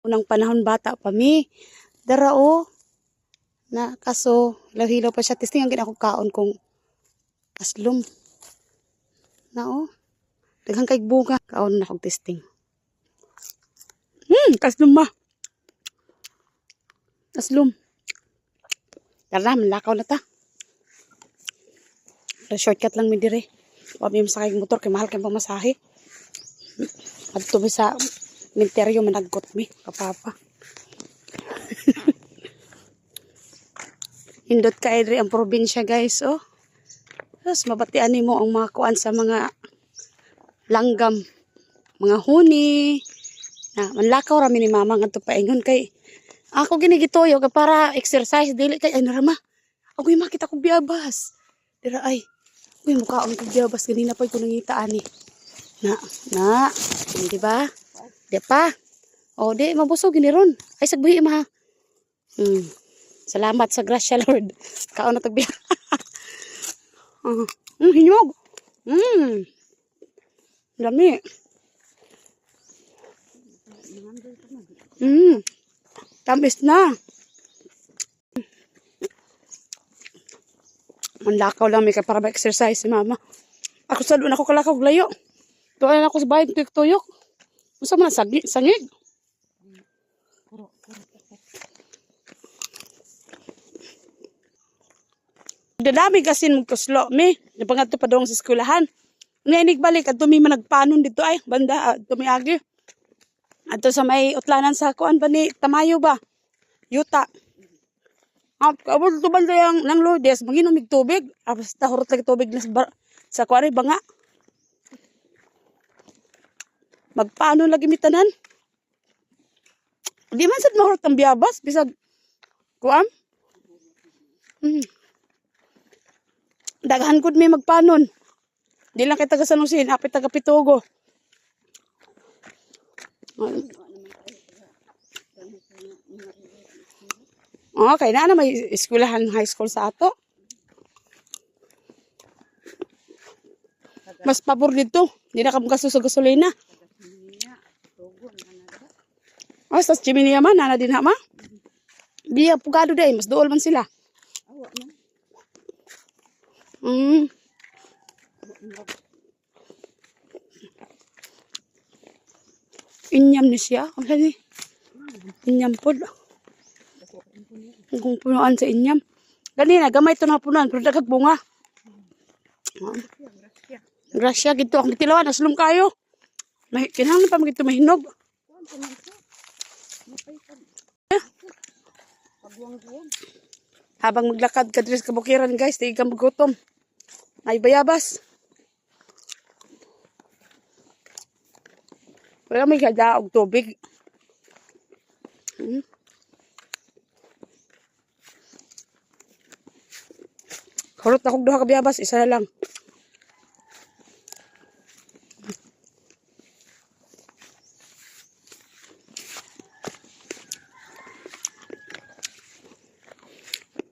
Unang panahon bata pa mi. Dara o. Na kaso hilaw-hilaw pa siya. Testing ang ginako kaon kong aslom. Na o. Daghang kay bunga. Kaon na kong testing. Kaslom ma. Aslom. Tara, malakaw na ta. Shortcut lang mi dire. Huwag mi masakay motor kay mahal kay pamasahe. Adto mi sa minteryo managkot mi kapapa. Hindot ka diri ang probinsya guys oh. Tapos mabatian nimo ang mga kuan sa mga langgam, mga huni. Na manlakaw ra mi ni mama ngadto paingon kay ako ginigitoyo para exercise dili kay ay narama. Ako makita ko biyabas. Dira ay uy, mukhaon ko biyabas. Ganina pa ko nangita ani. Na. Di ba? Di pa. O, di, mabusog gini ron. Ay, sagbuhi ma. Salamat sa grasya, Lord. Kaon na tagbiya. Hinyog. Dami. Tamis na. Manlakaw lang may para ma-exercise si mama. Ako sa doon ako kalakaw layo. Tuwan ako sa bahay tuyok-tuyok. Masa man sangig. Dadami kasi magkuslo mi. Napangadto pa dong sa eskwelahan. Ngayon balik at tumi managpanon dito ay banda tumiagi. Adto sa may utlanan sa kuan ba ni Tamayo ba? Yuta. Kabul to banda yang nang Lourdes manginom mig tubig. Basta hurot lagi tubig sa kuan banga. Magpaano lagi mitanan? Di man sad mahurot ang biyabas bisag kuan. Daghan gud may magpanon. Di lang kay taga San Jose, apit taga Pitugo. Okay, na may eskwelahan high school sa ato. Mas pabor dito. Di na kamo kaso sa gasolina. Oh, sa Chiminia man, nana din ha ma? Di pugado day, mas dool man sila. Inyam ni siya. Ang sabi? Inyam po. Kung punuan sa inyam. Ganina, gamay ito na punuan. Pero dagag bunga. Grasya, gito. Ang gitilawan, aslong kayo. Kinahanglan pa magito mahinog. Habang maglakad ka dito sa kabukiran guys, di ka magutom. Ay bayabas. Wala may gada og tubig. Karot akong duha ka bayabas, isa na lang.